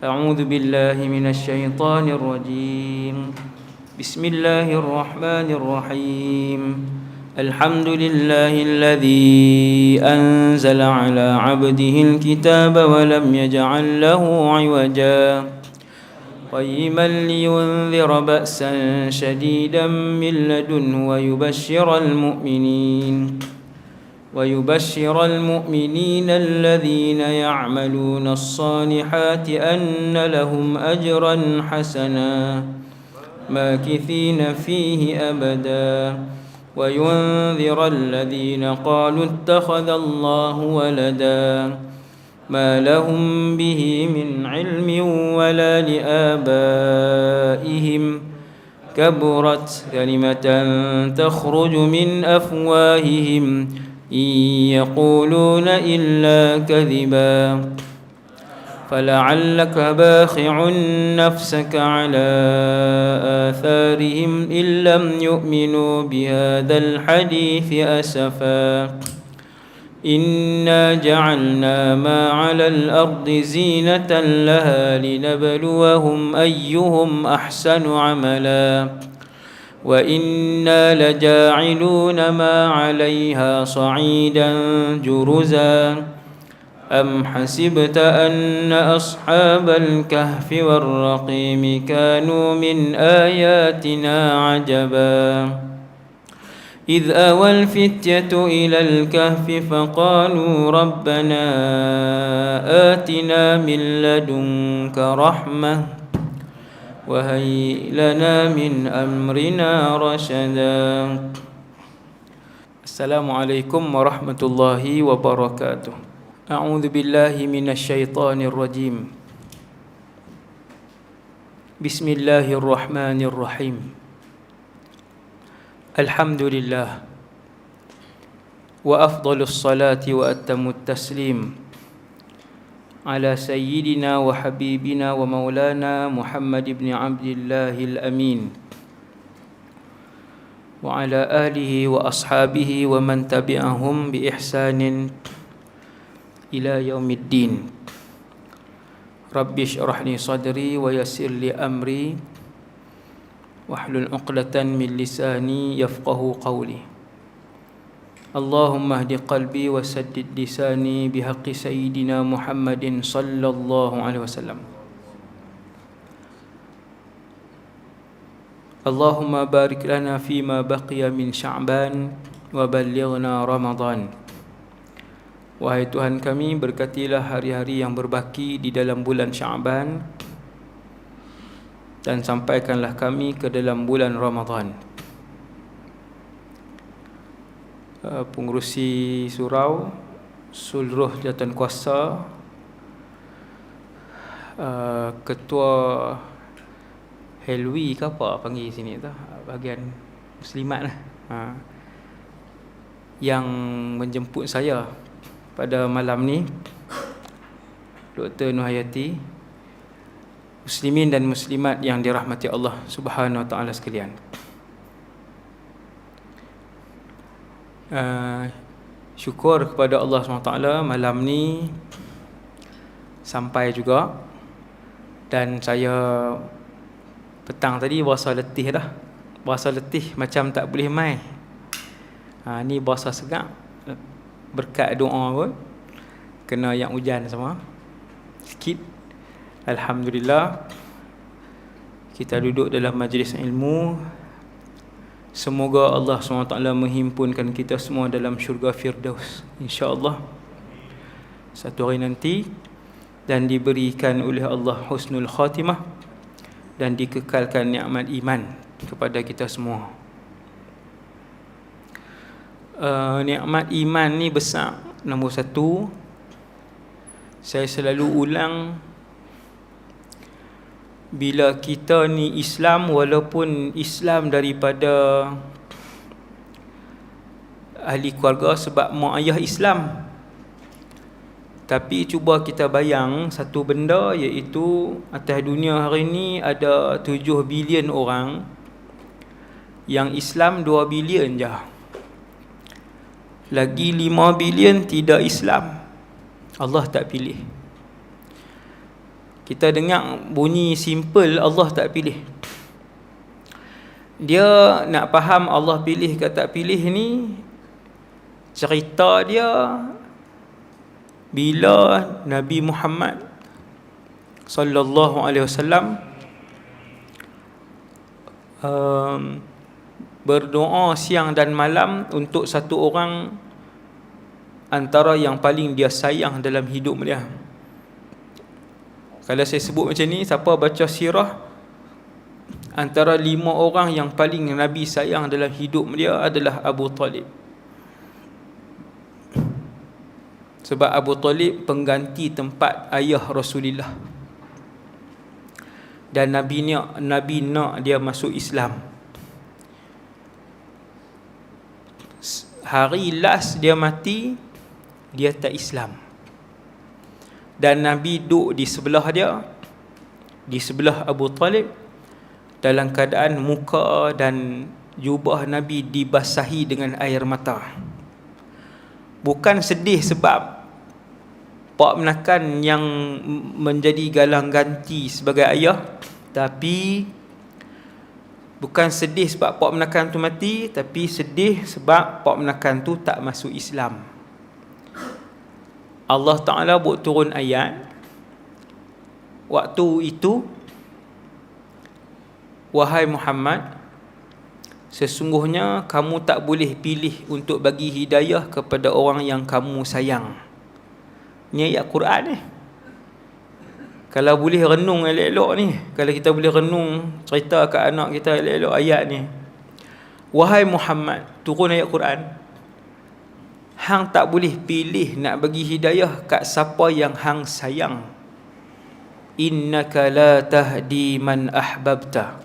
أعوذ بالله من الشيطان الرجيم. بسم الله الرحمن الرحيم. الحمد لله الذي أنزل على عبده الكتاب ولم يجعل له عوجا قيما لينذر بأسا شديدا من لدنه ويبشر المؤمنين الذين يعملون الصالحات أن لهم أجرا حسنا ماكثين فيه أبدا وينذر الذين قالوا اتخذ الله ولدا ما لهم به من علم ولا لآبائهم كبرت كلمة تخرج من أفواههم إن يقولون إلا كذبا فلعلك باخع نفسك على آثارهم إن لم يؤمنوا بهذا الحديث أسفا إنا جعلنا ما على الأرض زينة لها لنبلوهم أيهم أحسن عملا وإنا لجاعلون ما عليها صعيدا جرزا أم حسبت أن أصحاب الكهف والرقيم كانوا من آياتنا عجبا إذ أوى الفتية إلى الكهف فقالوا ربنا آتنا من لدنك رحمة وهيئ لنا من أمرنا رشدا. السلام عليكم ورحمة الله وبركاته. أعوذ بالله من الشيطان الرجيم. بسم الله الرحمن الرحيم. الحمد لله وأفضل الصلاة وأتم التسليم على سيدنا وحبيبنا ومولانا محمد بن عبد الله الأمين وعلى آله وأصحابه ومن تبعهم بإحسان إلى يوم الدين. رب اشرح لي صدري ويسر لي أمري واحلل عقدة من لساني يفقه قولي. اللهم اهد قلبي وسدد لساني بحق سيدنا محمد صلى الله عليه وسلم. اللهم بارك لنا فيما بقي من شعبان وبلغنا رمضان. Wahai Tuhan kami, berkatilah hari-hari yang berbaki di dalam bulan Sya'ban dan sampaikanlah kami ke dalam bulan Ramadan. Pengurusi surau, seluruh jawatan kuasa, ketua Helwi ke apa panggil sini tu, bahagian muslimat lah, yang menjemput saya pada malam ni, Dr. Nuhayati, muslimin dan muslimat yang dirahmati Allah Subhanahu wa taala sekalian. Syukur kepada Allah SWT malam ni sampai juga. Dan saya petang tadi berasa letih dah. Berasa letih macam tak boleh mai. Ni berasa segak berkat doa pun. Kena yang hujan semua sikit. Alhamdulillah, kita duduk dalam majlis ilmu. Semoga Allah SWT menghimpunkan kita semua dalam syurga Firdaus, insya-Allah, satu hari nanti, dan diberikan oleh Allah husnul khatimah dan dikekalkan nikmat iman kepada kita semua. Nikmat iman ni besar. Nombor satu, saya selalu ulang, bila kita ni Islam, walaupun Islam daripada ahli keluarga sebab mak ayah Islam, tapi cuba kita bayang satu benda, iaitu atas dunia hari ni ada 7 bilion orang, yang Islam 2 bilion je. Lagi 5 bilion tidak Islam. Allah tak pilih. Kita dengar bunyi simple, Allah tak pilih. Dia nak faham Allah pilih ke tak pilih ni, cerita dia bila Nabi Muhammad sallallahu alaihi wasallam berdoa siang dan malam untuk satu orang antara yang paling dia sayang dalam hidup dia. Kalau saya sebut macam ni, siapa baca sirah, antara 5 orang yang paling Nabi sayang dalam hidup dia adalah Abu Talib. Sebab Abu Talib pengganti tempat ayah Rasulullah. Dan Nabi nak dia masuk Islam. Hari last dia mati, dia tak Islam. Dan Nabi duduk di sebelah dia, di sebelah Abu Talib, dalam keadaan muka dan jubah Nabi dibasahi dengan air mata. Bukan sedih sebab pak menakan yang menjadi galang ganti sebagai ayah, tapi bukan sedih sebab pak menakan tu mati, tapi sedih sebab pak menakan tu tak masuk Islam. Allah Ta'ala buat turun ayat waktu itu, wahai Muhammad, sesungguhnya kamu tak boleh pilih untuk bagi hidayah kepada orang yang kamu sayang. Ni ayat Quran ni. Kalau boleh renung elok-elok ni, kalau kita boleh renung, cerita kat anak kita elok-elok ayat ni. Wahai Muhammad, turun ayat Quran, hang tak boleh pilih nak bagi hidayah kat siapa yang hang sayang. Innaka la tahdi man ahbabta,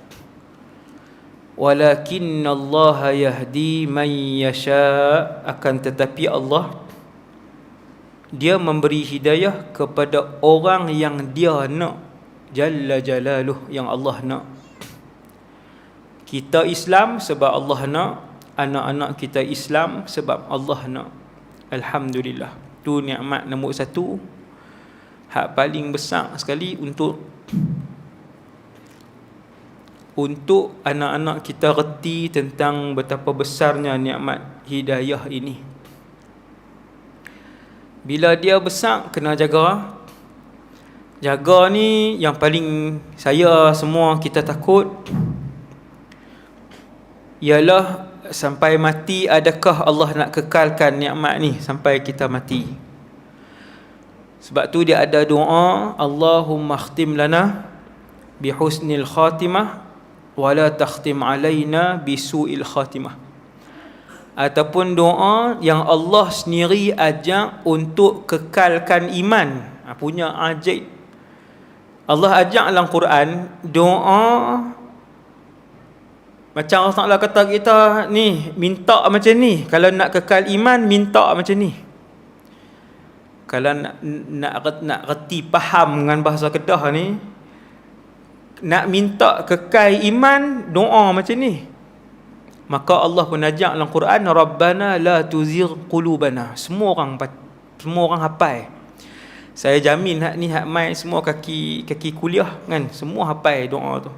walakinallaha yahdi man yasha. Akan tetapi Allah, dia memberi hidayah kepada orang yang dia nak. Jalla jalaluh, yang Allah nak. Kita Islam sebab Allah nak, anak-anak kita Islam sebab Allah nak. Alhamdulillah. Tu nikmat nombor 1, hak paling besar sekali untuk anak-anak kita reti tentang betapa besarnya nikmat hidayah ini. Bila dia besar, kena jaga. Jaga ni yang paling saya semua kita takut ialah sampai mati, adakah Allah nak kekalkan nikmat ni sampai kita mati? Sebab tu dia ada doa, Allahumma khtim lana bihusnil khatimah wala takhtim alaina bisu'il khatimah. Ataupun doa yang Allah sendiri ajak untuk kekalkan iman. Punya ajaib. Allah ajak dalam Quran doa macam Allah Ta'ala kata kita ni, minta macam ni. Kalau nak kekal iman, minta macam ni. Kalau nak reti faham dengan bahasa Kedah ni, nak minta kekal iman, doa macam ni. Maka Allah pun ajak dalam Quran, Rabbana la tuzigh qulubana. Semua orang hafal. Saya jamin hak ni hak mai semua kaki kuliah kan, semua hafal doa tu.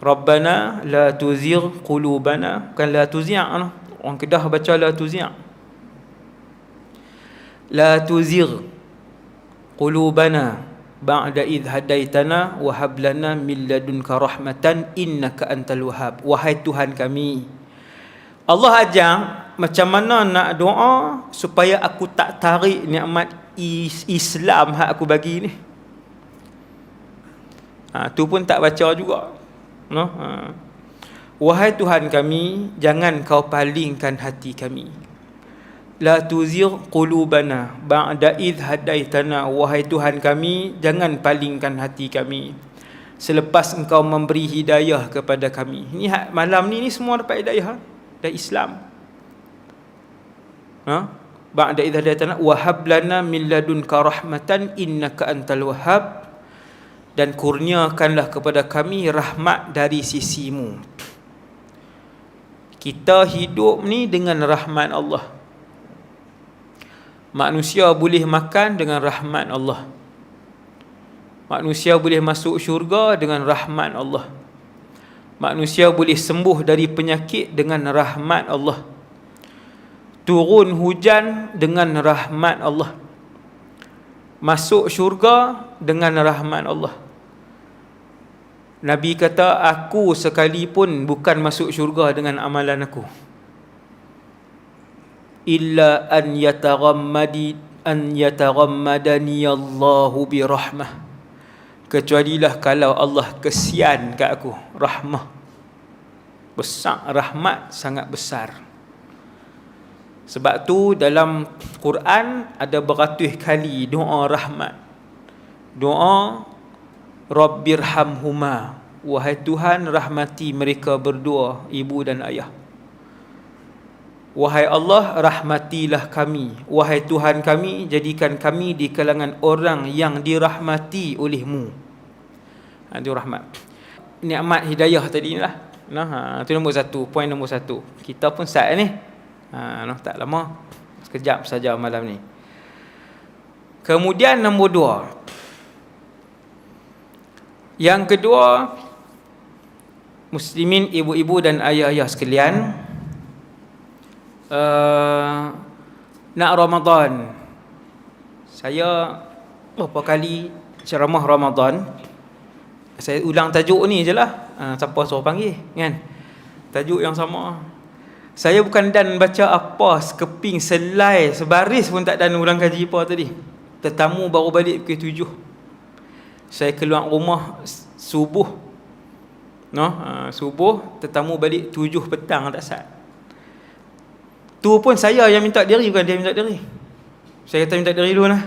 Rabbana la tuzigh qulubana, bukan la tuzigh no. Orang Kedah baca la tuzigh. La tuzigh qulubana ba'da idh hadaitana wa hab lana min ladunka rahmatan innaka antal wahhab. Wahai Tuhan kami, Allah ajak macam mana nak doa supaya aku tak tarik nikmat Islam hak aku bagi ni. Tu pun tak baca juga. No? Wahai Tuhan kami, jangan kau palingkan hati kami. La tuzigh qulubana ba'da idh hadaitana. Wahai Tuhan kami, jangan palingkan hati kami selepas engkau memberi hidayah kepada kami. Ni malam ni semua dapat hidayah dari Islam. Ba'da idh hadaitana wa hab lana min ladunka rahmatan innaka antal wahhab. Dan kurniakanlah kepada kami rahmat dari sisimu. Kita hidup ni dengan rahmat Allah. Manusia boleh makan dengan rahmat Allah. Manusia boleh masuk syurga dengan rahmat Allah. Manusia boleh sembuh dari penyakit dengan rahmat Allah. Turun hujan dengan rahmat Allah. Masuk syurga dengan rahmat Allah. Nabi kata, aku sekalipun bukan masuk syurga dengan amalan aku. Illa an yataghammadani Allahu birahmah. Kecualilah kalau Allah kesian kat aku, rahmah. Besar, rahmat sangat besar. Sebab tu dalam Quran ada beratus kali doa rahmat. Doa Rabbirhamhuma, wahai Tuhan rahmati mereka berdua, ibu dan ayah. Wahai Allah, rahmatilah kami. Wahai Tuhan kami, jadikan kami di kalangan orang yang dirahmati oleh-Mu. Itu rahmat. Nikmat hidayah tadi ni lah. Itu nombor satu, poin nombor satu. Kita pun saat ni, tak lama, sekejap saja malam ni. Kemudian nombor dua. Yang kedua, muslimin, ibu-ibu dan ayah-ayah sekalian, nak Ramadan, saya berapa kali ceramah Ramadan, saya ulang tajuk ni je lah. Siapa suruh panggil kan, tajuk yang sama. Saya bukan dan baca apa sekeping selai sebaris pun tak dan ulang kaji apa tadi. Tetamu baru balik pukul 7. Saya keluar rumah subuh, subuh, tetamu balik 7 petang tak sat. Tu pun saya yang minta diri, bukan dia minta diri. Saya kata minta diri dulu lah.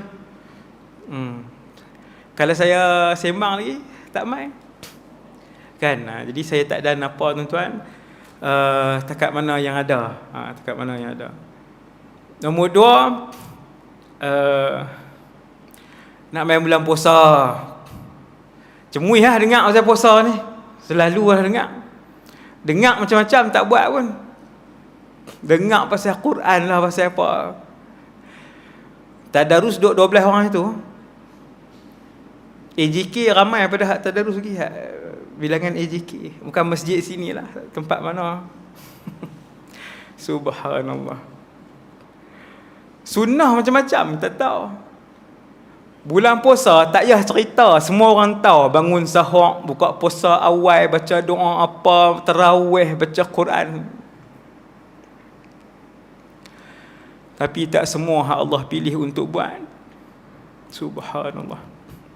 Kalau saya sembang lagi, tak main kan. Jadi saya tak ada apa tuan-tuan, takat mana yang ada, takat mana yang ada. Nombor dua, nak main bulan puasa. Cemui lah dengar pasal puasa ni. Selalu lah dengar macam-macam, tak buat pun. Dengar pasal Quran lah, pasal apa. Tadarus duduk 12 orang itu. AJK ramai pada hak tadarus lagi, bilangan AJK. Bukan masjid sini lah, tempat mana. Subhanallah. Sunnah macam-macam, tak tahu. Bulan puasa tak payah cerita, semua orang tahu. Bangun sahur, buka puasa awal, baca doa apa, tarawih, baca Quran. Tapi tak semua hak Allah pilih untuk buat. Subhanallah.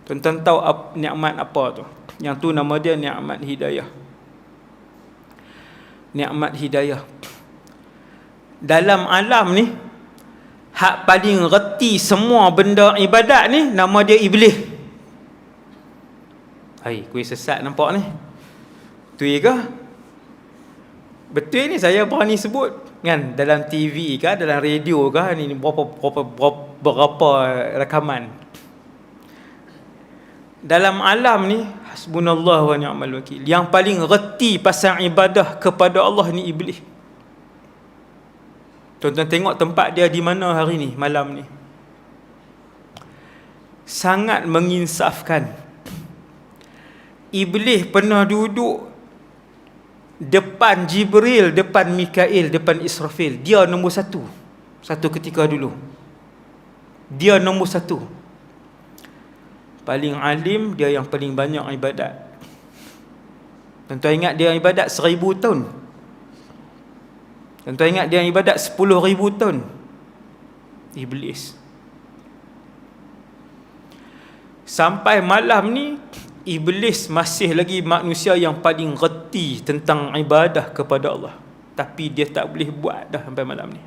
Tuan-tuan tahu nikmat apa tu? Yang tu nama dia nikmat hidayah. Nikmat hidayah. Dalam alam ni, hak paling reti semua benda ibadat ni, nama dia Iblis. Hai, kuih sesat nampak ni. Betul ke? Betul ni saya berani sebut kan, dalam TV ke, dalam radio ke, ni berapa rakaman. Dalam alam ni, hasbunallah wa ni'mal wakil, yang paling reti pasal ibadah kepada Allah ni Iblis. Tuan-tuan tengok tempat dia di mana hari ni, malam ni. Sangat menginsafkan. Iblis pernah duduk depan Jibril, depan Mikail, depan Israfil. Dia nombor satu. Satu ketika dulu. Dia nombor satu. Paling alim, dia yang paling banyak ibadat. Tuan-tuan ingat dia ibadat 1000 tahun. Tuan-tuan ingat dia ibadat 10,000 tahun. Iblis. Sampai malam ni, Iblis masih lagi manusia yang paling reti tentang ibadah kepada Allah. Tapi dia tak boleh buat dah sampai malam ni.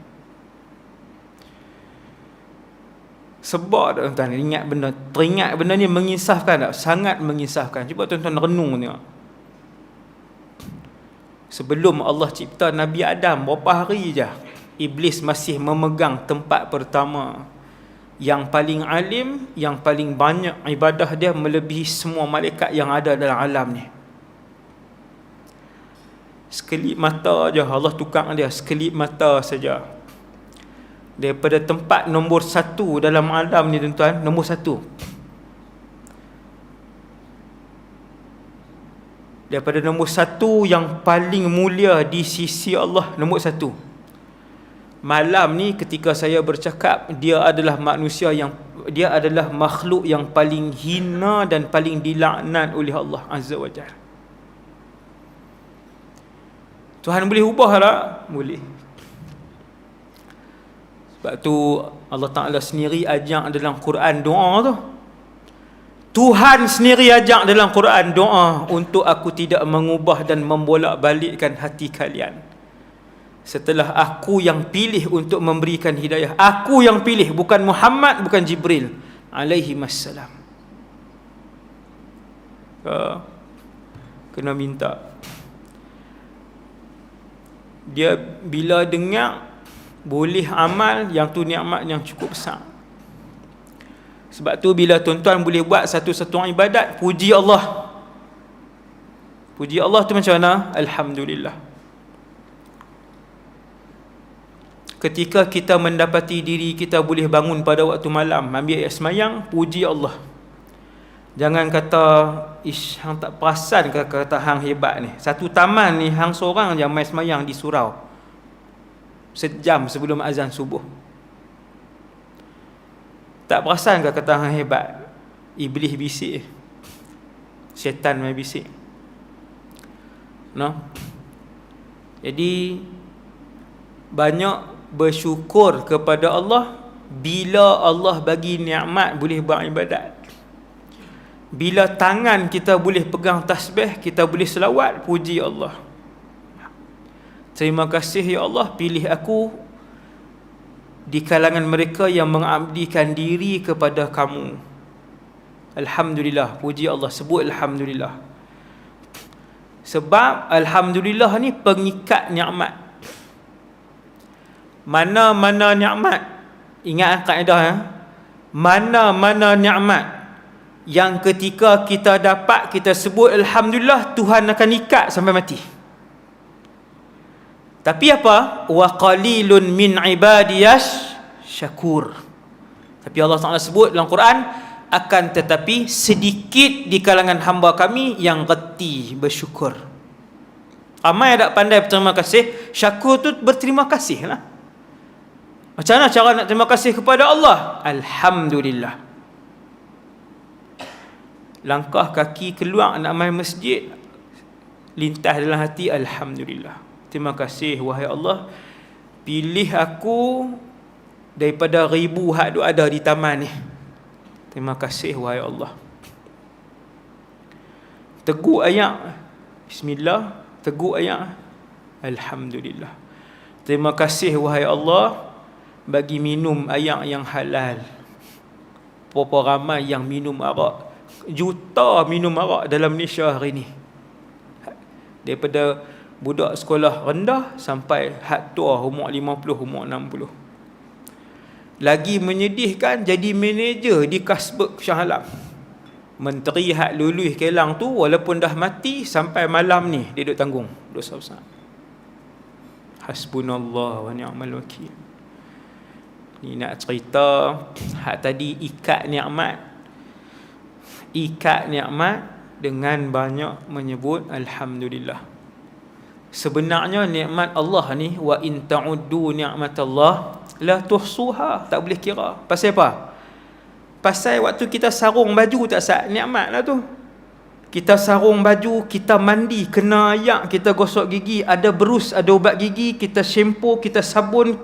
Sebab tuan-tuan teringat benda ni menginsafkan tak? Sangat menginsafkan. Cuba tuan-tuan renung tengok. Sebelum Allah cipta Nabi Adam, berapa hari je Iblis masih memegang tempat pertama. Yang paling alim, yang paling banyak ibadah dia melebihi semua malaikat yang ada dalam alam ni. Sekelip mata je Allah tukar dia, sekelip mata saja. Daripada tempat nombor 1 dalam alam ni tuan-tuan, nombor 1. daripada nombor satu yang paling mulia di sisi Allah. Nombor satu, malam ni ketika saya bercakap, dia adalah makhluk yang paling hina dan paling dilaknat oleh Allah Azza wa Jalla. Tuhan boleh ubah tak? Boleh. Sebab tu Allah Ta'ala sendiri ajak dalam Quran doa tu. Tuhan sendiri ajak dalam Quran doa untuk aku tidak mengubah dan membolak-balikkan hati kalian. Setelah aku yang pilih untuk memberikan hidayah. Aku yang pilih, bukan Muhammad, bukan Jibril alaihi wassalam. Kena minta. Dia bila dengar boleh amal, yang tu nikmat yang cukup besar. Sebab tu bila tuan-tuan boleh buat satu-satu ibadat, puji Allah. Puji Allah tu macam mana? Alhamdulillah. Ketika kita mendapati diri kita boleh bangun pada waktu malam, ambil ayat semayang, puji Allah. Jangan kata, ish, hang tak perasan kata hang hebat ni. Satu taman ni, hang seorang je main semayang di surau. Sejam sebelum azan subuh. Tak perasan ke kata hang hebat? Iblis bisik, syaitan main bisik. No? Jadi banyak bersyukur kepada Allah bila Allah bagi nikmat boleh buat ibadat. Bila tangan kita boleh pegang tasbih, kita boleh selawat, puji Allah. Terima kasih ya Allah, pilih aku di kalangan mereka yang mengabdikan diri kepada kamu. Alhamdulillah, puji Allah, sebut Alhamdulillah. Sebab Alhamdulillah ni pengikat nikmat. Mana-mana nikmat, ingat kaedah ya, mana-mana nikmat yang ketika kita dapat, kita sebut Alhamdulillah, Tuhan akan ikat sampai mati. Tapi apa? Wa qalilun min ibadiyas syakur. Tapi Allah Taala sebut dalam Quran, akan tetapi sedikit di kalangan hamba kami yang reti bersyukur. Ramai tak pandai berterima kasih. Syakur tu berterima kasih lah. Macam mana cara nak terima kasih kepada Allah? Alhamdulillah. Langkah kaki keluar nak main masjid, lintas dalam hati, Alhamdulillah. Terima kasih wahai Allah, pilih aku daripada ribu hak ada di taman ni. Terima kasih wahai Allah. Teguk ayat bismillah, teguk ayat Alhamdulillah. Terima kasih wahai Allah bagi minum air yang halal. Berapa ramai yang minum arak, juta minum arak dalam Malaysia hari ni. Daripada budak sekolah rendah sampai hak tua, umur 50, umur 60. Lagi menyedihkan, jadi manager di Kasbek Shah Alam. Menteri hak luluh Kelang tu walaupun dah mati, sampai malam ni dia duk tanggung dosa besar. Hasbunallah wa ni'mal wakil. Ni nak cerita hak tadi, ikat nikmat. Ikat nikmat dengan banyak menyebut Alhamdulillah. Sebenarnya nikmat Allah ni, wa in ta'uddu ni'matallah la tuhsuha, tak boleh kira. Pasal apa? Pasal waktu kita sarung baju tak sat, nikmat lah tu. Kita sarung baju, kita mandi, kena ayak, kita gosok gigi, ada berus, ada ubat gigi, kita shampoo, kita sabun,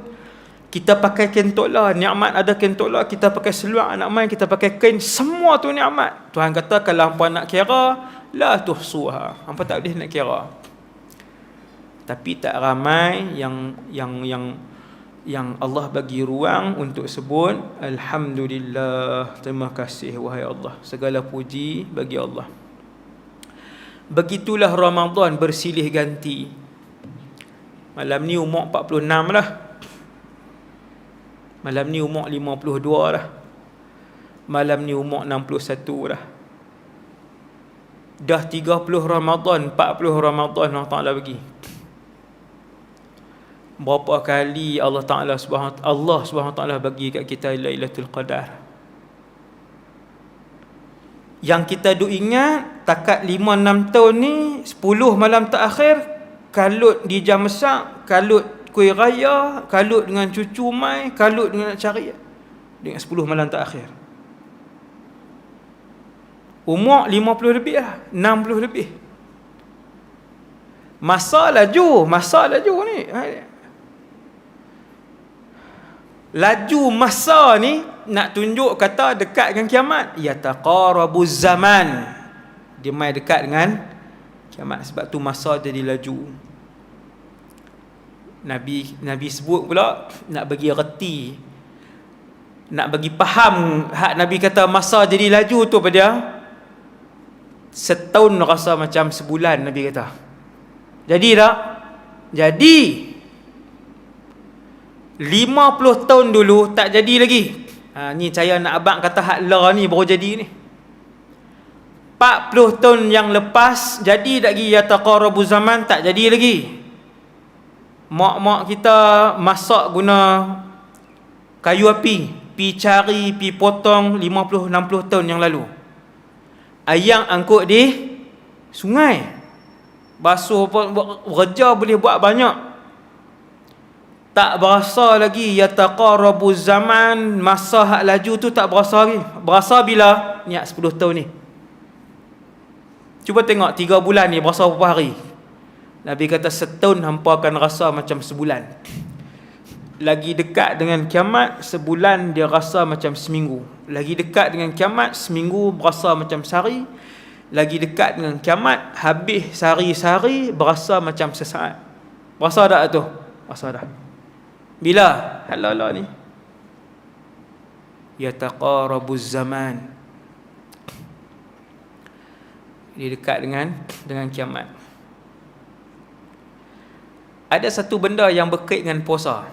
kita pakai kentola, nikmat ada kentola, kita pakai seluar anak main, kita pakai kain, semua tu nikmat. Tuhan kata kalau hangpa nak kira, la tuhsuha, hangpa tak boleh nak kira. Tapi tak ramai yang Allah bagi ruang untuk sebut Alhamdulillah, terima kasih wahai Allah, segala puji bagi Allah. Begitulah Ramadan bersilih ganti. Malam ni umur 46 lah. Malam ni umur 52 lah. Malam ni umur 61 lah. Dah 30 Ramadan, 40 Ramadan Allah Ta'ala bagi. Berapa kali Allah Subhanahu Wa Ta'ala bagi kat kita Lailatul Qadar. Yang kita duk ingat takat 5-6 tahun ni, 10 malam terakhir kalut di jam masak, kalut kuih raya, kalut dengan cucu mai, kalut dengan nak cari dengan 10 malam terakhir. Umur 50 lebih lah, 60 lebih. Masa laju ni. Laju masa ni nak tunjuk kata dekat dengan kiamat. Yataqarabuz zaman. Dia mai dekat dengan kiamat, sebab tu masa jadi laju. Nabi sebut pula nak bagi reti, nak bagi faham hak Nabi kata masa jadi laju tu pada dia. Setahun rasa macam sebulan, Nabi kata. Jadi tak? Jadi 50 tahun dulu tak jadi lagi. Ni saya nak abang kata hak la ni baru jadi ni. 40 tahun yang lepas jadi lagi yataqarabu zaman, tak jadi lagi. Mak-mak kita masak guna kayu api, pi cari, pi potong 50-60 tahun yang lalu. Ayam angkut di sungai. Basuh kerja boleh buat banyak. Tak berasa lagi yataqarabu zaman, masa hak laju tu tak berasa lagi. Berasa bila? Niat 10 tahun ni. Cuba tengok 3 bulan ni berasa berapa hari? Nabi kata setahun hampa akan rasa macam sebulan. Lagi dekat dengan kiamat, sebulan dia rasa macam seminggu. Lagi dekat dengan kiamat, seminggu berasa macam sehari. Lagi dekat dengan kiamat, habis sehari-sehari berasa macam sesaat. Berasa tak tu? Berasa dah. Bila? Halala ni. Yataqarabuz zaman. Dia dekat dengan kiamat. Ada satu benda yang berkait dengan puasa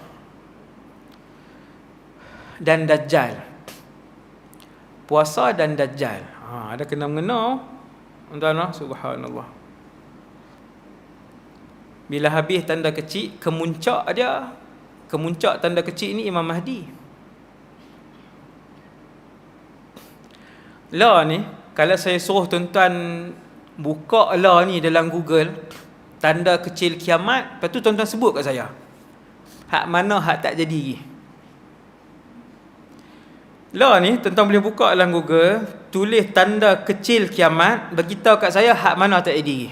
dan Dajjal. Puasa dan Dajjal. Ada kena-mengena. Tuan-tuan, subhanallah. Bila habis tanda kecil, kemuncak dia. Kemuncak tanda kecil ni Imam Mahdi. La ni, kalau saya suruh tuan-tuan buka la ni dalam Google, tanda kecil kiamat, lepas tu tuan-tuan sebut kat saya hak mana hak tak jadi lagi. La ni tuan-tuan boleh buka dalam Google, tulis tanda kecil kiamat, beritahu kat saya hak mana tak jadi lagi.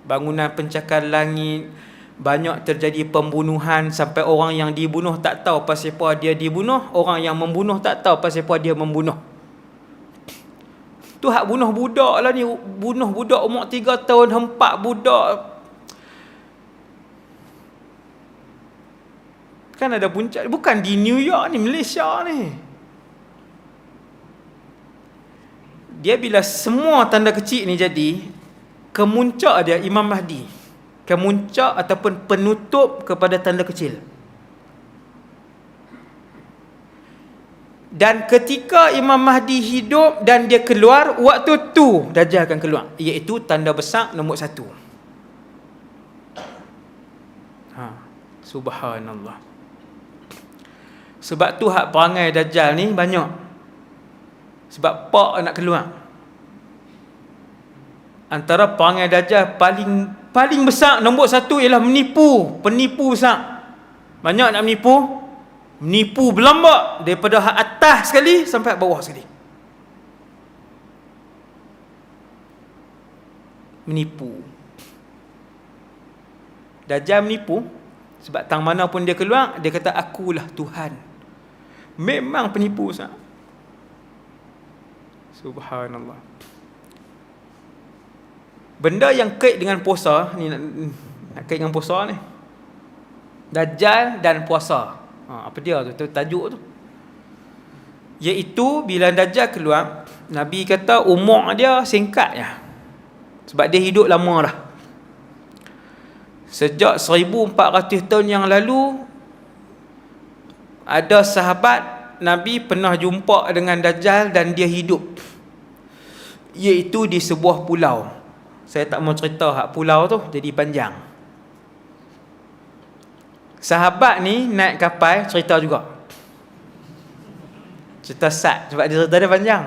Bangunan pencakar langit, banyak terjadi pembunuhan, sampai orang yang dibunuh tak tahu pasal apa dia dibunuh, orang yang membunuh tak tahu pasal apa dia membunuh. Tu hak bunuh budak lah ni, bunuh budak umur 3 tahun, hempak budak. Kan ada puncak, bukan di New York ni, Malaysia ni. Dia bila semua tanda kecil ni jadi, kemuncak dia Imam Mahdi. Kemuncak ataupun penutup kepada tanda kecil. Dan ketika Imam Mahdi hidup dan dia keluar, waktu tu Dajjal akan keluar, iaitu tanda besar nombor 1. Subhanallah. Sebab tu hak perangai Dajjal ni banyak. Sebab pak nak keluar. Antara perangai Dajjal paling besar nombor 1 ialah menipu, penipu besar. Banyak nak menipu berlambak daripada hak atas sekali sampai bawah sekali. Menipu. Dajjal menipu sebab tang mana pun dia keluar, dia kata akulah Tuhan. Memang penipu besar. Subhanallah. Benda yang kait dengan puasa ni, nak kait dengan puasa ni, Dajjal dan puasa. Apa dia tu tajuk tu? Iaitu bila Dajjal keluar, Nabi kata umur dia singkat je. Sebab dia hidup lama dah. Sejak 1400 tahun yang lalu, ada sahabat Nabi pernah jumpa dengan Dajjal dan dia hidup, iaitu di sebuah pulau. Saya tak mau cerita hak pulau tu, jadi panjang. Sahabat ni naik kapal, cerita juga. Cerita sad sebab dia cerita dia panjang.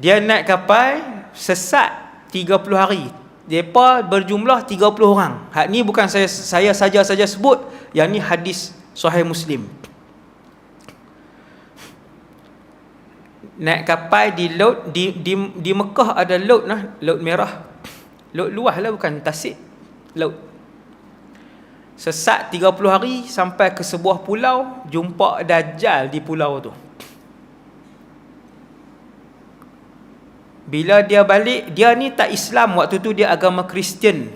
Dia naik kapal, sesat 30 hari. Depa berjumlah 30 orang. Hak ni bukan saya saja sebut, yang ni hadis Sahih Muslim. Naik kapal di laut, di Mekah ada laut lah, laut merah. Laut luas lah, bukan tasik, laut. Sesat 30 hari sampai ke sebuah pulau, jumpa Dajjal di pulau tu. Bila dia balik, dia ni tak Islam waktu tu, dia agama Kristian.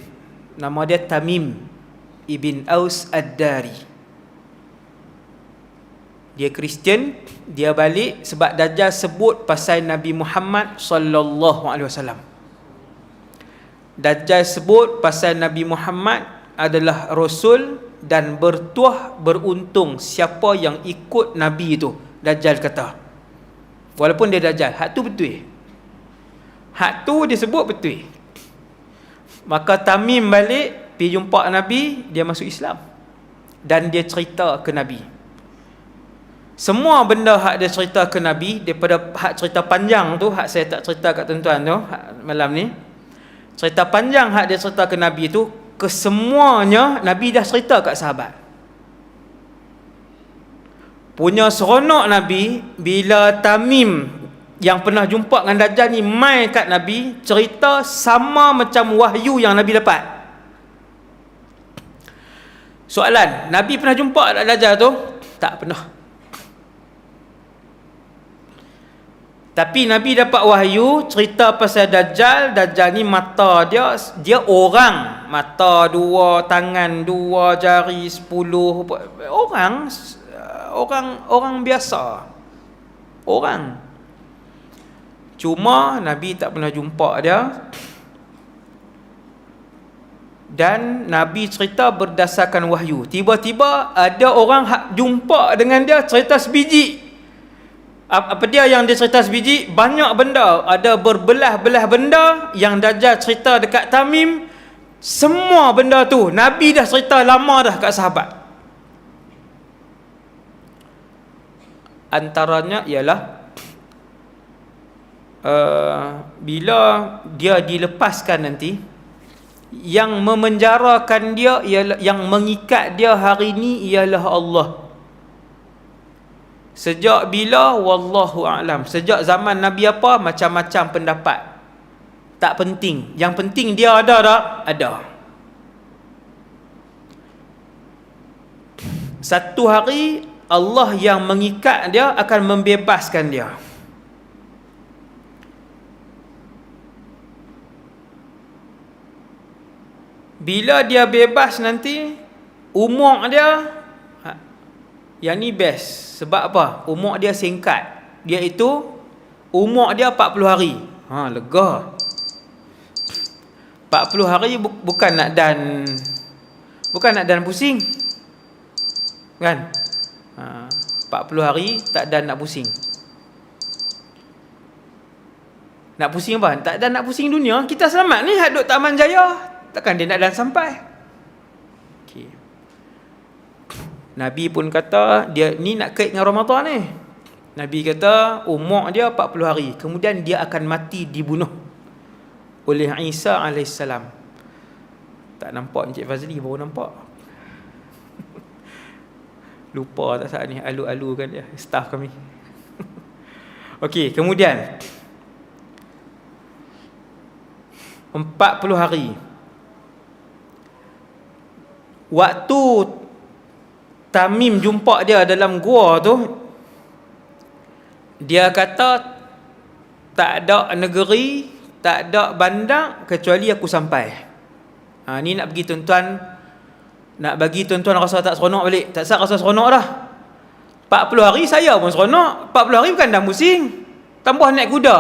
Nama dia Tamim Ibn Aus Ad-Dari. Dia Kristian, dia balik sebab Dajjal sebut pasal Nabi Muhammad sallallahu alaihi wasallam. Dajjal sebut pasal Nabi Muhammad adalah rasul dan beruntung siapa yang ikut Nabi itu. Dajjal kata. Walaupun dia Dajjal, hak tu betul. Hak tu dia sebut betul. Maka Tamim balik, pergi jumpa Nabi, dia masuk Islam. Dan dia cerita ke Nabi. Semua benda hak dia cerita ke Nabi, daripada hak cerita panjang tu, hak saya tak cerita kat tuan-tuan tu malam ni. Cerita panjang hak dia cerita ke Nabi tu, kesemuanya Nabi dah cerita kat sahabat. Punya seronok Nabi bila Tamim yang pernah jumpa dengan Dajjal ni mai kat Nabi, cerita sama macam wahyu yang Nabi dapat. Soalan, Nabi pernah jumpa Dajjal tu? Tak pernah. Tapi Nabi dapat wahyu cerita pasal Dajjal. Dajjal ni mata dia orang, mata 2, tangan 2, jari 10, orang biasa. Orang. Cuma Nabi tak pernah jumpa dia. Dan Nabi cerita berdasarkan wahyu. Tiba-tiba ada orang jumpa dengan dia, cerita sebiji. Apa dia yang dia cerita sebiji? Banyak benda. Ada berbelah-belah benda yang Dajjal cerita dekat Tamim. Semua benda tu Nabi dah cerita lama dah kat sahabat. Antaranya ialah bila dia dilepaskan nanti, yang memenjarakan dia ialah, yang mengikat dia hari ni ialah Allah. Sejak bila? Wallahu a'lam. Sejak zaman Nabi apa? Macam-macam pendapat. Tak penting. Yang penting dia ada tak? Ada. Satu hari Allah yang mengikat dia akan membebaskan dia. Bila dia bebas nanti, umur dia, yang ni best. Sebab apa? Umur dia singkat. Dia itu, umur dia 40 hari. Lega. 40 hari bukan nak dan pusing. Kan? 40 hari tak dan nak pusing. Nak pusing apa? Tak dan nak pusing dunia. Kita selamat ni, duduk Taman Jaya. Takkan dia nak dan sampai. Okay. Nabi pun kata, dia ni nak kait dengan Ramadan ni. Nabi kata, umur dia 40 hari. Kemudian dia akan mati dibunuh oleh Isa AS. Tak nampak Encik Fazli, baru nampak. Lupa tak saat ni, alu-alu kan dia, staff kami. Okey, kemudian 40 hari. Waktu Tamim jumpa dia dalam gua tu, dia kata tak ada negeri, tak ada bandar kecuali aku sampai. Ni nak bagi tuan-tuan rasa tak seronok balik. Tak sah rasa seronok dah. 40 hari saya pun seronok. 40 hari bukan dah pusing. Tambah naik kuda.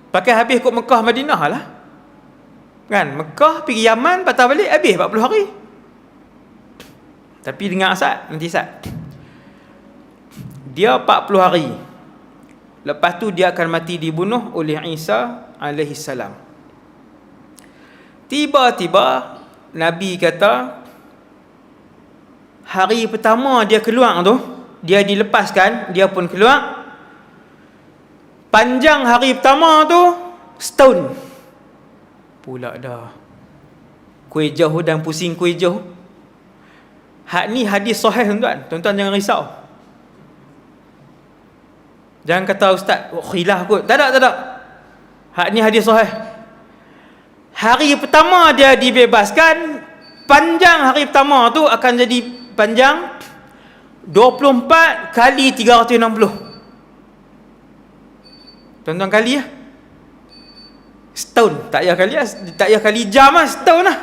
Pakai habis kot Mekah Madinah lah. Kan, Mekah pergi Yaman, patah balik habis 40 hari. Tapi dengar Asad, nanti Asad. Dia 40 hari. Lepas tu dia akan mati dibunuh oleh Isa AS. Tiba-tiba Nabi kata, hari pertama dia keluar tu, dia dilepaskan, dia pun keluar. panjang hari pertama tu setahun. Pula dah. Kuih jauh dan pusing kuih jauh. Hak ni hadis sahih tuan-tuan. Tuan-tuan jangan risau. Jangan kata ustaz khilaf kot. Tak ada. Hak ni hadis sahih. Hari pertama dia dibebaskan, panjang hari pertama tu akan jadi panjang 24 kali 360. Tuan-tuan kali ya. Setahun. Tak payah kali jam lah, setahun lah.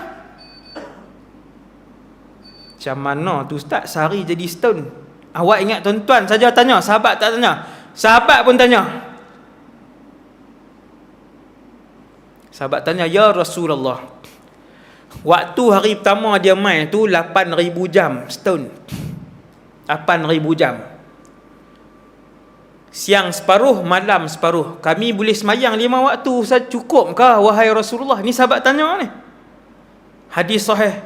Macam mana tu ustaz, sehari jadi setahun? Awak ingat tuan-tuan saja tanya, sahabat tak tanya? Sahabat pun tanya. Sahabat tanya, ya Rasulullah, waktu hari pertama dia main tu 8,000 jam setahun. 8,000 jam. Siang separuh, malam separuh. Kami boleh semayang 5 waktu, cukupkah wahai Rasulullah? Ni sahabat tanya ni. Hadis sahih.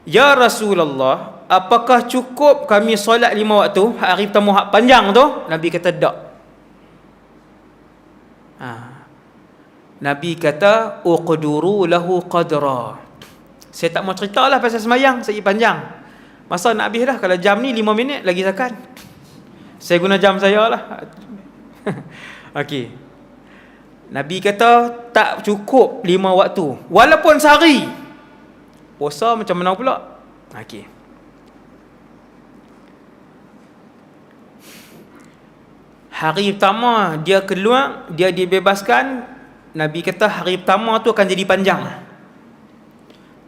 Ya Rasulullah, apakah cukup kami solat 5 waktu? Hari pertama hak panjang tu? Nabi kata tak. Nabi kata uqduru lahu qadra. Saya tak mau cerita lah pasal semayang, saya panjang. Masa nak habis dah. Kalau jam ni 5 minit lagi zakat. Saya guna jam saya lah. Okey. Nabi kata tak cukup 5 waktu walaupun sehari. Puasa macam mana pula? Okey. Hari pertama dia keluar, dia dibebaskan. Nabi kata hari pertama tu akan jadi panjang.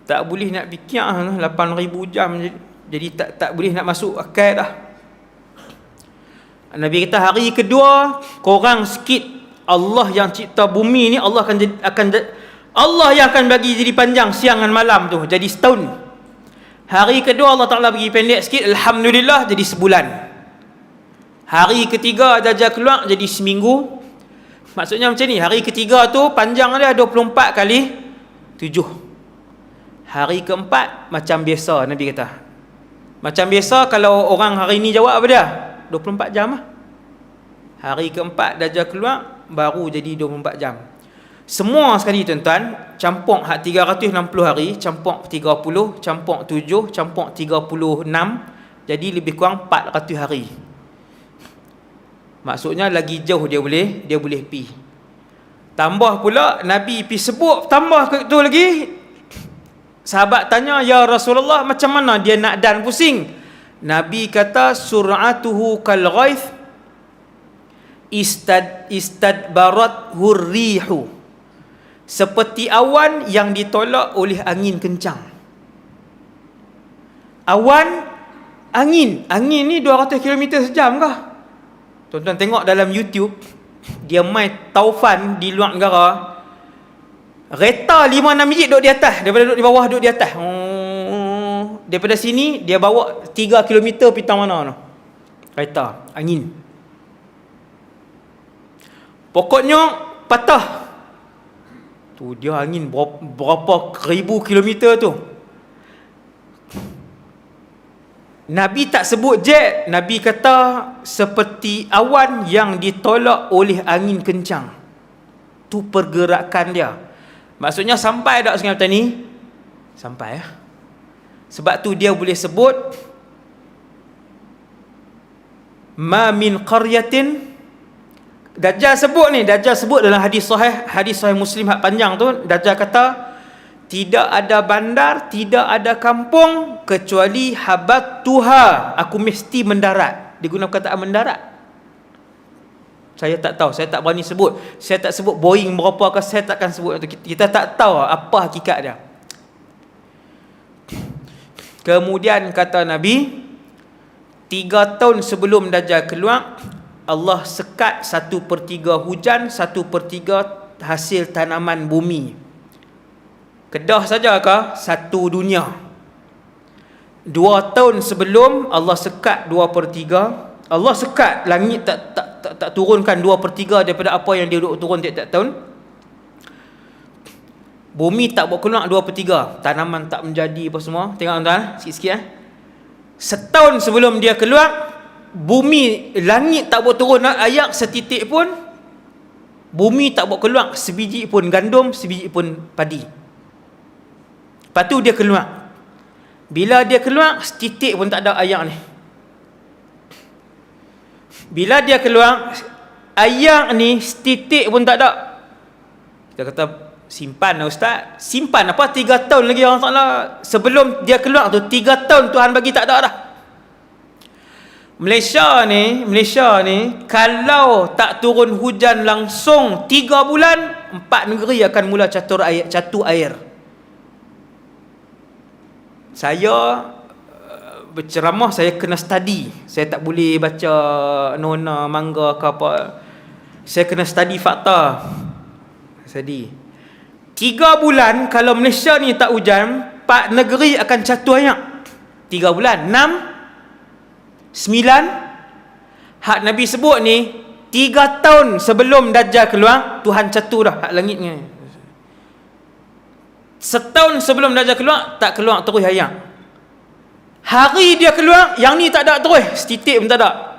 Tak boleh nak fikir 8,000 jam. Jadi tak boleh nak masuk akal dah. Nabi kata hari kedua korang sikit. Allah yang cipta bumi ni, Allah yang akan bagi jadi panjang siang dan malam tu, jadi setahun. Hari kedua Allah Ta'ala bagi pendek sikit, alhamdulillah jadi sebulan. Hari ketiga Dajjal keluar jadi seminggu. Maksudnya macam ni, hari ketiga tu panjang dia 24 kali 7. Hari keempat macam biasa, Nabi kata. Macam biasa kalau orang hari ni jawab apa dia? 24 jam lah. Hari keempat Dajjal keluar, baru jadi 24 jam. Semua sekali tuan-tuan, campur hak 360 hari, campur 30, campur 7, campur 36, jadi lebih kurang 400 hari. Maksudnya lagi jauh dia boleh pi. Tambah pula Nabi pi sebut tambah ke tu lagi. Sahabat tanya, ya Rasulullah, macam mana dia nak dan pusing? Nabi kata sur'atuhu kal ghaith istadbarat hurrihu. Seperti awan yang ditolak oleh angin kencang. Angin ni 200 km sejam kah? Tuan-tuan tengok dalam YouTube, dia main taufan di luar negara. Kereta 5-6 biji duduk di atas, daripada duduk di bawah duduk di atas. Daripada sini dia bawa 3 km pergi mana tu. Kereta angin. Pokoknya patah. Tu dia angin berapa ribu kilometer tu. Nabi tak sebut jet. Nabi kata seperti awan yang ditolak oleh angin kencang. Tu pergerakan dia. Maksudnya sampai tak Sungai Petani? Sampai ya. Sebab tu dia boleh sebut ma min qaryatin. Dajjal sebut dalam hadis sahih Muslim hak panjang tu. Dajjal kata tidak ada bandar, tidak ada kampung kecuali habat tuha, aku mesti mendarat. Dia guna perkataan mendarat. Saya tak tahu, saya tak berani sebut. Saya tak sebut Boeing berapa ke, saya takkan sebut itu. Kita tak tahu apa hakikat dia. Kemudian kata Nabi, 3 tahun sebelum Dajjal keluar, Allah sekat 1/3 hujan, 1/3 hasil tanaman bumi. Kedah saja ke? 1 dunia. 2 tahun sebelum Allah sekat 2/3. Allah sekat langit tak turunkan 2/3 daripada apa yang dia turun tiap-tiap tahun. Bumi tak buat keluar 2/3. Tanaman tak menjadi apa semua. Tengok tuan-tuan, sikit-sikit Setahun sebelum dia keluar, bumi, langit tak buat turun ayak setitik pun. Bumi tak buat keluar sebiji pun gandum, sebiji pun padi. Lepas tu dia keluar. Bila dia keluar, setitik pun tak ada air ni. Bila dia keluar, air ni setitik pun tak ada. Kita kata, simpan lah ustaz. Simpan apa? 3 tahun lagi Allah Ta'ala. Sebelum dia keluar tu 3 tahun Tuhan bagi tak ada dah. Malaysia ni kalau tak turun hujan langsung 3 bulan, 4 negeri akan mula catu air. Saya berceramah, saya kena study. Saya tak boleh baca nona mangga ke apa. Saya kena study fakta. Study 3 bulan kalau Malaysia ni tak hujan, 4 negeri akan catu air. 3 bulan 6 9. Hak Nabi sebut ni 3 tahun sebelum Dajjal keluar, Tuhan catu dah hak langit ni. Setahun sebelum Dajjal keluar, tak keluar terus air. Hari dia keluar, yang ni tak ada terus, setitik pun tak ada.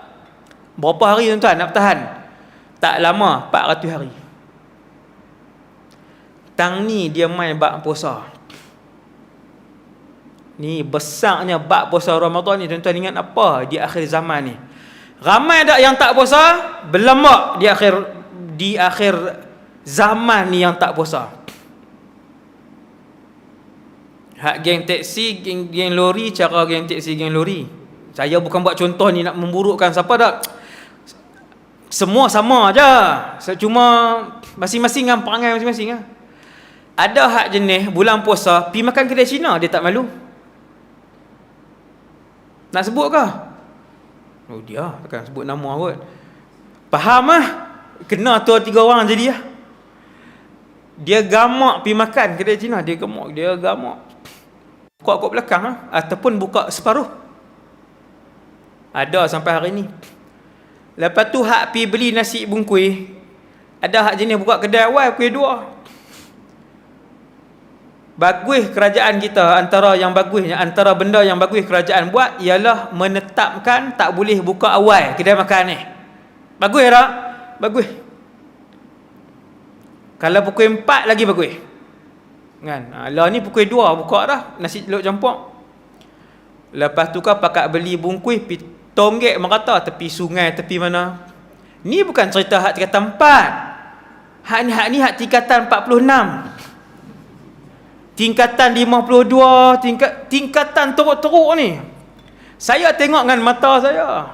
Berapa hari tuan-tuan nak bertahan? Tak lama, 400 hari. Tang ni dia main bab puasa. Ni besarnya bab puasa Ramadan ni, tuan-tuan ingat apa di akhir zaman ni? Ramai tak yang tak puasa, berlambak di akhir zaman ni yang tak puasa. Hak geng teksi, geng lori, cara geng teksi, geng lori. Saya bukan buat contoh ni nak memburukkan siapa tak. Semua sama aja. Cuma masing-masing dengan perangai masing-masing lah. Ada hak jenis bulan puasa pi makan kedai Cina, dia tak malu. Nak sebut ke? Oh dia takkan sebut nama kot. Faham lah. Kena tu 3 orang jadi lah. Dia gamak pi makan kedai Cina, dia gamak. Buka kat belakang lah. Ataupun buka separuh. Ada sampai hari ni. Lepas tu hak pi beli nasi bungkui, ada hak jenis buka kedai awal pukul 2. Bagus kerajaan kita, antara benda yang bagus kerajaan buat ialah menetapkan tak boleh buka awal kedai makan ni. Bagus tak? Bagus. Kalau pukul 4 lagi bagus. Kan? Lah ni pukul 2 buka dah nasi telur campur. Lepas tu kan pakat beli bungkus pi tonggek merata tepi sungai, tepi mana. Ni bukan cerita hak tingkatan 4. Hak ni hak tingkatan 46. Tingkatan 52, tingkatan teruk-teruk ni. Saya tengok dengan mata saya.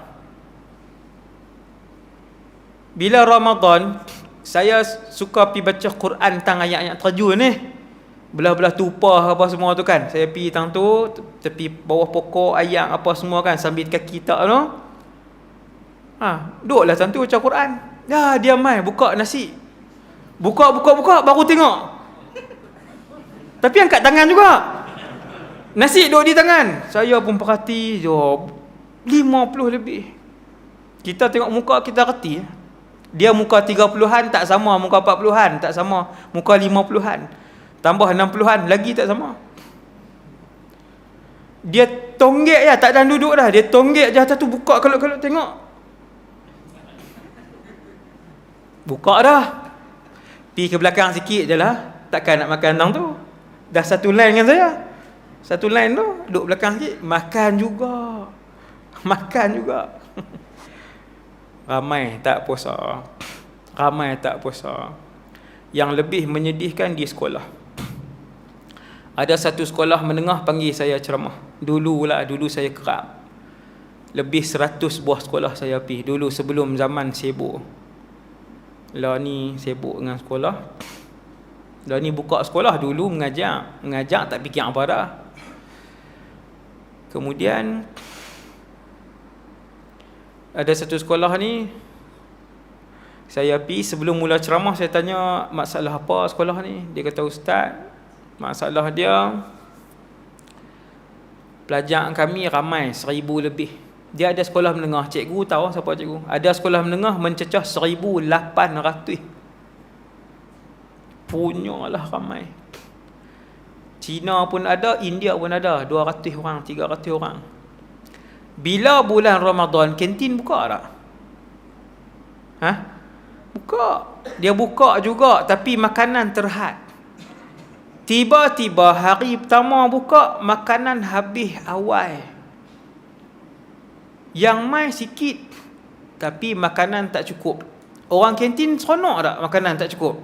Bila Ramadan, saya suka pergi baca Quran tentang ayat-ayat terjun ni. Belah-belah tupah apa semua tu kan. Saya pergi tang tu, tepi bawah pokok ayat apa semua kan, sambil kaki tak tu. Duduklah tang tu baca Quran. Ya, dia mai buka nasi. Buka baru tengok. Tapi angkat tangan juga. Nasi duduk di tangan. Saya pun perhati je. 50 lebih. Kita tengok muka kita reti. Dia muka 30-an tak sama, muka 40-an tak sama, muka 50-an tambah 60-an lagi tak sama. Dia tonggek je, tak ada duduk dah. Dia tonggek je atas tu, buka kalau tengok. Buka dah. Pergi ke belakang sikit je lah. Takkan nak makan tang tu. Dah satu line dengan saya. Satu line tu, duduk belakang sikit, makan juga. Ramai tak puasa. Yang lebih menyedihkan di sekolah. Ada satu sekolah menengah panggil saya ceramah. Dulu saya kerap. Lebih 100 buah sekolah saya pergi. Dulu sebelum zaman sibuk. Lah ni sibuk dengan sekolah. Dah ni buka sekolah, dulu mengajar tak fikir apa dah. Kemudian ada satu sekolah ni, saya pergi sebelum mula ceramah, saya tanya masalah apa sekolah ni. Dia kata, ustaz, masalah dia pelajar kami ramai 1000 lebih. Dia ada sekolah menengah, cikgu tahu siapa cikgu. Ada sekolah menengah mencecah 1800. Punyalah ramai. Cina pun ada, India pun ada, 200 orang, 300 orang. Bila bulan Ramadan, kantin buka tak? Buka. Dia buka juga, tapi makanan terhad. Tiba-tiba hari pertama buka, makanan habis awal. Yang mai sikit, tapi makanan tak cukup. Orang kantin seronok tak makanan tak cukup?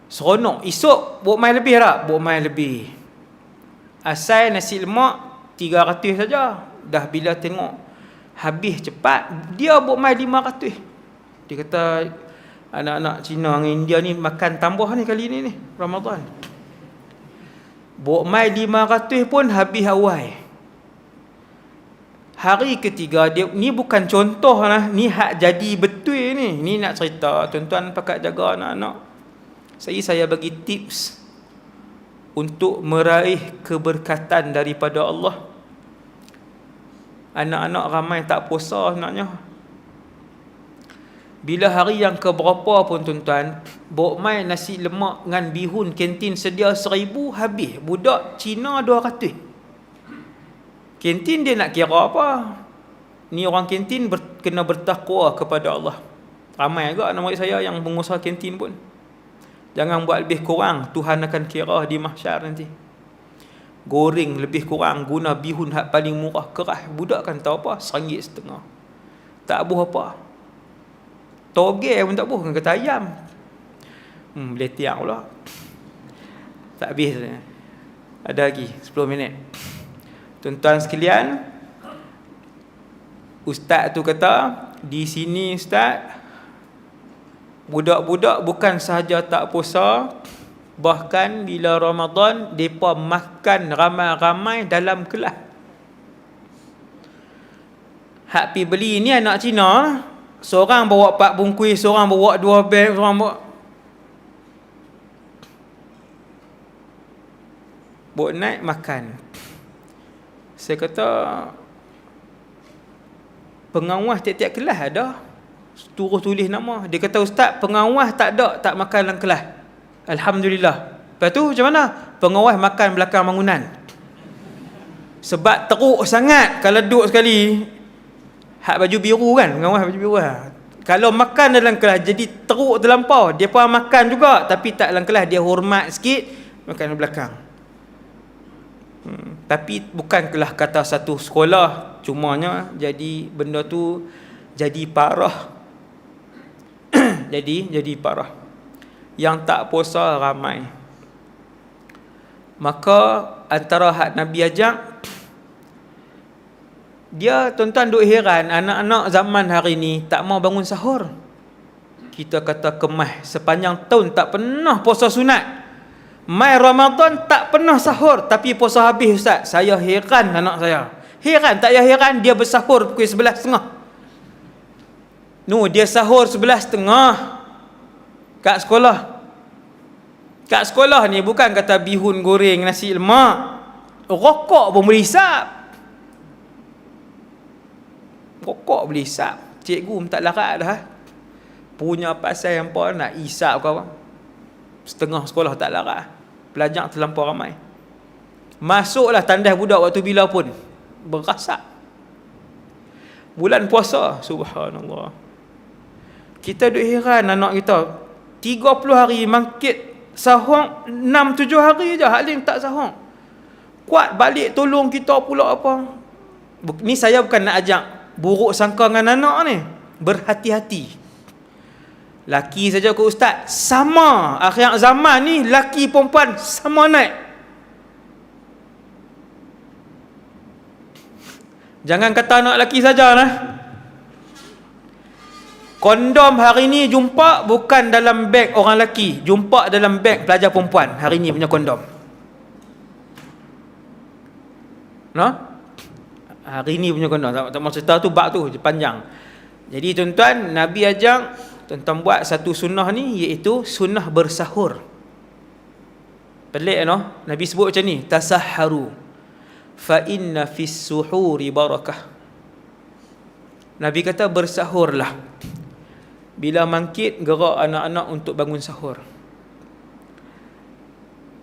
Seronok. Esok buat mai lebih tak? Buat mai lebih. Asal nasi lemak 300 saja. Dah bila tengok habis cepat, dia buat mai 500. Dia kata anak-anak Cina dengan India ni makan tambah ni kali ni Ramadan. Buat mai 500 pun habis awal. Hari ketiga dia ni bukan contoh lah, ni hak jadi betul ni. Ni nak cerita tuan-tuan pakat jaga anak-anak. Saya bagi tips untuk meraih keberkatan daripada Allah. Anak-anak ramai tak puasa sebenarnya. Bila hari yang keberapa pun tuan-tuan, bawa mai nasi lemak dengan bihun kantin sedia 1,000 habis. Budak Cina 200. Kantin dia nak kira apa? Ni orang kantin kena bertakwa kepada Allah. Ramai juga anak murid saya yang pengusaha kantin pun. Jangan buat lebih kurang, Tuhan akan kira di mahsyar nanti. Goreng lebih kurang, guna bihun hak paling murah, keras. Budak kan tahu apa? RM1.50. Tak buh apa. Togel pun tak buh, kata ayam. Boleh tiang pula. Tak habis. Ada lagi 10 minit. Tuan-tuan sekalian, ustaz tu kata, di sini ustaz, budak-budak bukan sahaja tak puasa, bahkan bila Ramadan depa makan ramai-ramai dalam kelas. Hak pi beli ni anak Cina, seorang bawa 4 bungkus, seorang bawa 2 beg, seorang bawa naik makan. Saya kata pengawas tiap-tiap kelas ada, turut tulis nama. Dia kata ustaz, pengawas tak ada, tak makan dalam kelas. Alhamdulillah. Lepas tu macam mana? Pengawas makan belakang bangunan. Sebab teruk sangat kalau duduk sekali. Hak baju biru kan, pengawas baju biru lah. Kalau makan dalam kelas jadi teruk terlampau. Dia pun makan juga, tapi tak dalam kelas. Dia hormat sikit, makan belakang. Tapi bukanlah kata satu sekolah, cumanya jadi benda tu jadi parah. jadi parah. Yang tak puasa ramai. Maka antara hak Nabi ajak, dia tuan-tuan duk heran, anak-anak zaman hari ni tak mau bangun sahur. Kita kata kemah, sepanjang tahun tak pernah puasa sunat. Mai Ramadan tak pernah sahur, tapi puasa habis ustaz. Saya heran anak saya. Heran, tak payah heran, dia bersahur pukul 11.30. Dia sahur 11.30 kat sekolah. Kat sekolah ni bukan kata bihun goreng nasi lemak. Rokok pun boleh hisap. Rokok boleh hisap. Cikgu tak larat dah. Punya pasal yang apa nak hisap kau apa? Setengah sekolah tak larat. Pelajar terlampau ramai. Masuklah tandas budak waktu bila pun berasak. Bulan puasa, subhanallah. Kita duk heran anak kita 30 hari mangkit sahur, 6-7 hari je hak lain tak sahur. Kuat balik tolong kita pula apa. Ni saya bukan nak ajak buruk sangka dengan anak ni. Berhati-hati. Laki saja ke ustaz, sama. Akhir zaman ni laki perempuan sama naik. Jangan kata anak laki saja lah. Kondom hari ni jumpa bukan dalam beg orang laki, jumpa dalam beg pelajar perempuan. Hari ni punya kondom. Hari ni punya kondom. Tak mahu cerita tu, bab tu panjang. Jadi tuan-tuan, Nabi ajak tuan-tuan buat satu sunnah ni, iaitu sunnah bersahur. Pelik Nabi sebut macam ni, tasahharu fa inna fis suhuri barakah. Nabi kata bersahurlah. Bila mangkit, gerak anak-anak untuk bangun sahur.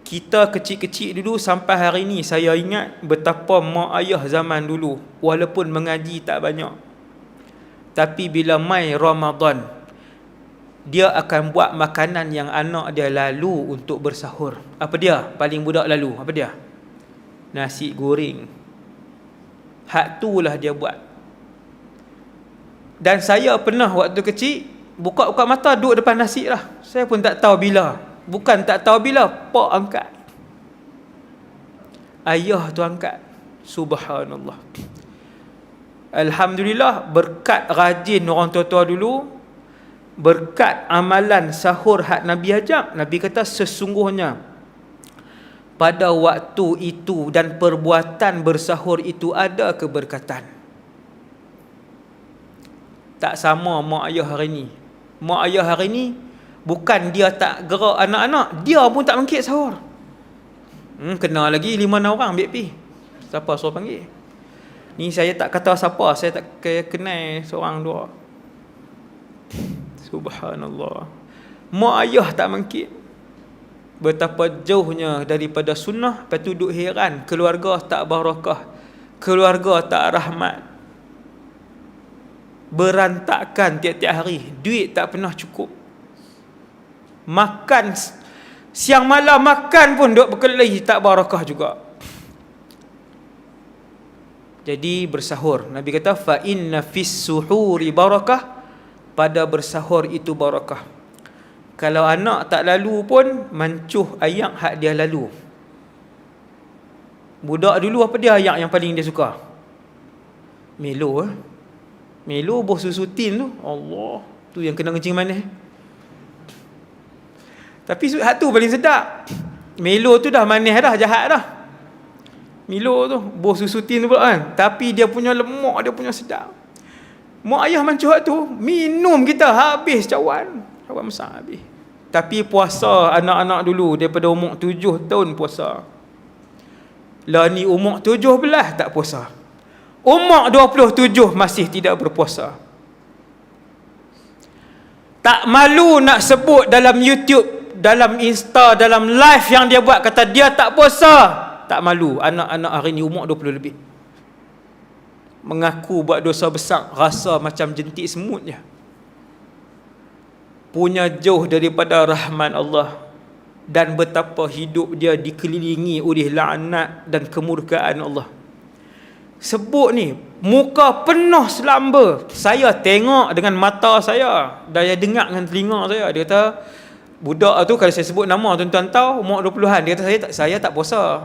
Kita kecil-kecil dulu sampai hari ni, saya ingat betapa mak ayah zaman dulu walaupun mengaji tak banyak, tapi bila mai Ramadan, dia akan buat makanan yang anak dia lalu untuk bersahur. Apa dia? Paling budak lalu. Apa dia? Nasi goreng. Hak tu lah dia buat. Dan saya pernah waktu kecil buka-buka mata duduk depan nasi lah. Saya pun tak tahu bila. Bukan tak tahu bila, pak angkat. Ayah tu angkat. Subhanallah. Alhamdulillah, berkat rajin orang tua-tua dulu, berkat amalan sahur hak Nabi ajak, Nabi kata sesungguhnya pada waktu itu dan perbuatan bersahur itu ada keberkatan. Tak sama mak ayah hari ni. Mak ayah hari ni bukan dia tak gerak anak-anak, dia pun tak bangkit sahur. Kena lagi 5-6 orang ambil pi. Siapa suruh panggil? Ni saya tak kata siapa, saya tak kenal seorang dua. Subhanallah. Mak ayah tak bangkit. Betapa jauhnya daripada sunnah. Lepas tu duk heran, keluarga tak barakah, keluarga tak rahmat, berantakan tiap-tiap hari, duit tak pernah cukup, makan siang malam makan pun duk berkelahi, tak barakah juga. Jadi bersahur, Nabi kata fa inna fis suhuri barakah, pada bersahur itu barakah. Kalau anak tak lalu pun mancuh ayak hak dia lalu. Budak dulu apa dia ayak yang paling dia suka? Milo. Milo bos susu tin tu. Allah, tu yang kena kencing manis. Tapi hak tu paling sedap. Milo tu dah manis dah, jahat dah. Milo tu bos susu tin tu pula kan. Tapi dia punya lemak, dia punya sedap. Mak ayah mancuh hak tu, minum kita habis cawan. Cawan masak habis. Tapi puasa anak-anak dulu daripada umur 7 tahun puasa. Lah ni umur 17 tak puasa. Umur 27 masih tidak berpuasa. Tak malu nak sebut dalam YouTube, dalam Insta, dalam live yang dia buat, kata dia tak puasa. Tak malu. Anak-anak hari ni umur 20 lebih, mengaku buat dosa besar, rasa macam jentik semut je. Punya jauh daripada rahman Allah. Dan betapa hidup dia dikelilingi oleh laknat dan kemurkaan Allah. Sebut ni, muka penuh selamba. Saya tengok dengan mata saya, dan saya dengar dengan telinga saya. Dia kata, budak tu kalau saya sebut nama tuan-tuan tahu, umur 20-an, dia kata saya tak puasa.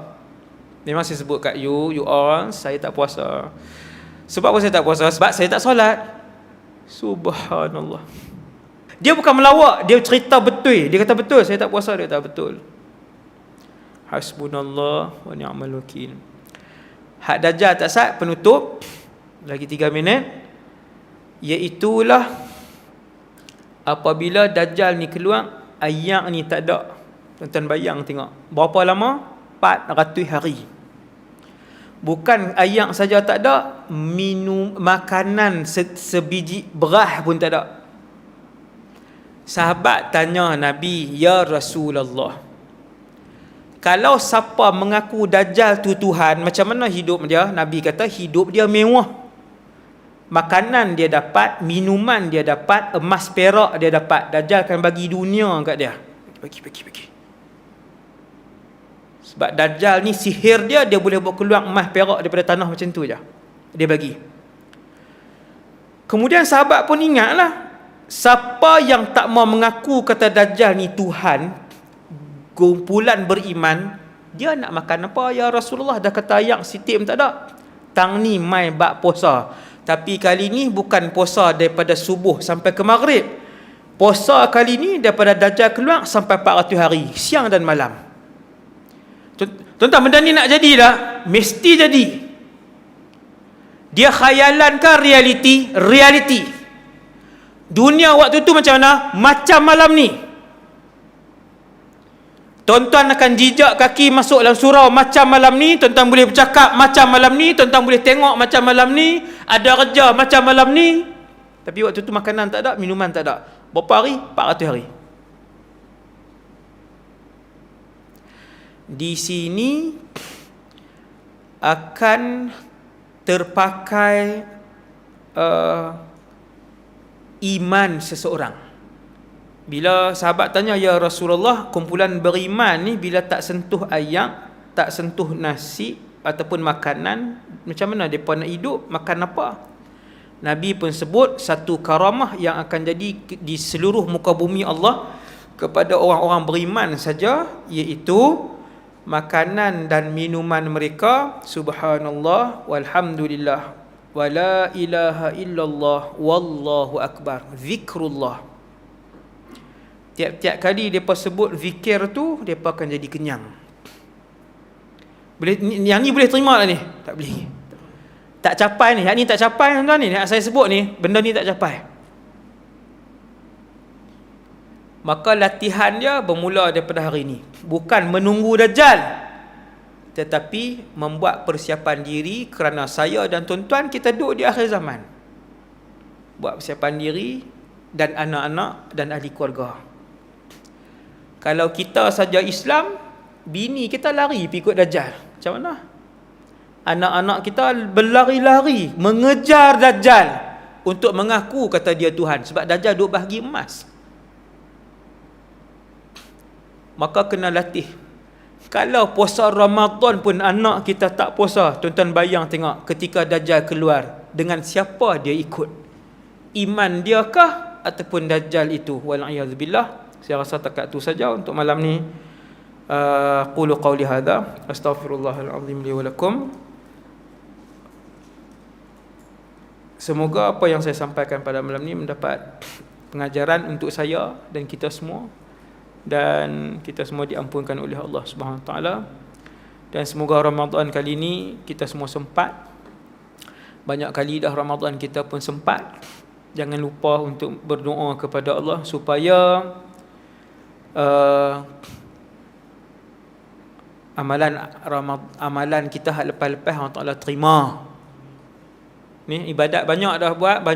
Memang saya sebut kat you all, saya tak puasa. Sebab apa saya tak puasa? Sebab saya tak solat. Subhanallah. Dia bukan melawak, dia cerita betul. Dia kata betul, saya tak puasa. Dia kata betul. Hasbunallah wa ni'mal wakil. Hak Dajjal tak sah, penutup. Lagi 3 minit. Iaitulah apabila Dajjal ni keluar, ayak ni tak ada. Tuan-tuan bayang tengok. Berapa lama? 400 hari. Bukan ayak saja tak ada, minum makanan sebiji beras pun tak ada. Sahabat tanya Nabi, ya Rasulullah, kalau siapa mengaku Dajjal tu Tuhan, macam mana hidup dia? Nabi kata hidup dia mewah. Makanan dia dapat, minuman dia dapat, emas perak dia dapat. Dajjal akan bagi dunia kat dia. Bagi. Sebab Dajjal ni sihir dia boleh buat keluar emas perak daripada tanah macam tu je. Dia bagi. Kemudian sahabat pun ingatlah, siapa yang tak mau mengaku kata Dajjal ni Tuhan, kumpulan beriman, dia nak makan apa? Ya Rasulullah, dah kata ayak sitim tak ada. Tang ni mai bak puasa. Tapi kali ni bukan puasa daripada subuh sampai ke maghrib. Puasa kali ni daripada Dajjal keluar sampai 400 hari, siang dan malam. Tuan-tuan, benda ni nak jadi dah, mesti jadi. Dia khayalan ke realiti? Realiti. Dunia waktu tu macam mana? Macam malam ni. Tuan-tuan akan jijak kaki masuk dalam surau macam malam ni. Tuan-tuan boleh bercakap macam malam ni. Tuan-tuan boleh tengok macam malam ni. Ada kerja macam malam ni. Tapi waktu tu makanan tak ada, minuman tak ada. Berapa hari? 400 hari. Di sini akan terpakai iman seseorang. Bila sahabat tanya, ya Rasulullah, kumpulan beriman ni bila tak sentuh ayam, tak sentuh nasi ataupun makanan, macam mana mereka nak hidup, makan apa? Nabi pun sebut satu karamah yang akan jadi di seluruh muka bumi Allah kepada orang-orang beriman saja, iaitu makanan dan minuman mereka subhanallah walhamdulillah wala ilaha illallah wallahu akbar, zikrullah. Tiap-tiap kali mereka sebut zikir tu, mereka akan jadi kenyang. Boleh, yang ni boleh terima tak ni? Tak boleh. Tak capai ni, yang ni tak capai tuan-tuan ni, yang saya sebut ni, benda ni tak capai. Maka latihan dia bermula daripada hari ni. Bukan menunggu Dajjal, tetapi membuat persiapan diri, kerana saya dan tuan-tuan kita duduk di akhir zaman. Buat persiapan diri dan anak-anak dan ahli keluarga. Kalau kita saja Islam, bini kita lari pergi ikut Dajjal, macam mana? Anak-anak kita berlari-lari mengejar Dajjal untuk mengaku kata dia Tuhan, sebab Dajjal duk bahagi emas. Maka kena latih. Kalau puasa Ramadan pun anak kita tak puasa, tuan-tuan bayang tengok ketika Dajjal keluar, dengan siapa dia ikut? Iman dia kah ataupun Dajjal itu? Wal'iyadzubillah. Saya rasa takat tu saja untuk malam ni. Qulu qawli hadha astaghfirullahal azim li wa lakum. Semoga apa yang saya sampaikan pada malam ni mendapat pengajaran untuk saya dan kita semua, dan kita semua diampunkan oleh Allah Subhanahu Wa Taala. Dan semoga Ramadan kali ini kita semua sempat. Banyak kali dah Ramadan kita pun sempat. Jangan lupa untuk berdoa kepada Allah supaya amalan kita lepas-lepas Allah Taala terima. Ni ibadat banyak dah buat,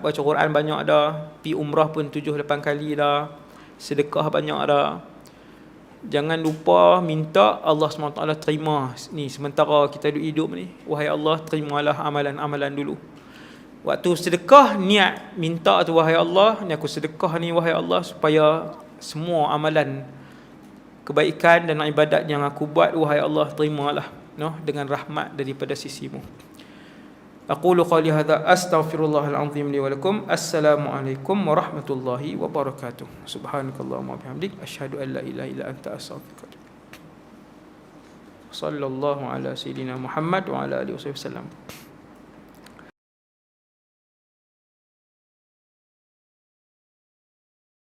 baca Quran banyak dah, pi umrah pun 7-8 kali dah, sedekah banyak dah. Jangan lupa minta Allah SWT terima ni sementara kita hidup ni. Wahai Allah, terimalah amalan-amalan dulu. Waktu sedekah, niat minta tu, wahai Allah, ni aku sedekah ni wahai Allah, supaya semua amalan kebaikan dan ibadat yang aku buat, wahai Allah, terimalah, no, dengan rahmat daripada sisimu. Aqulu qawli hadha astaghfirullahal azim li wa lakum. Assalamualaikum warahmatullahi wabarakatuh. Subhanakallahumma wa bihamdik asyhadu an la ilaha illa anta astaghfiruka wa atubu ilaik. Sallallahu ala sayidina Muhammad wa ala alihi wasallam.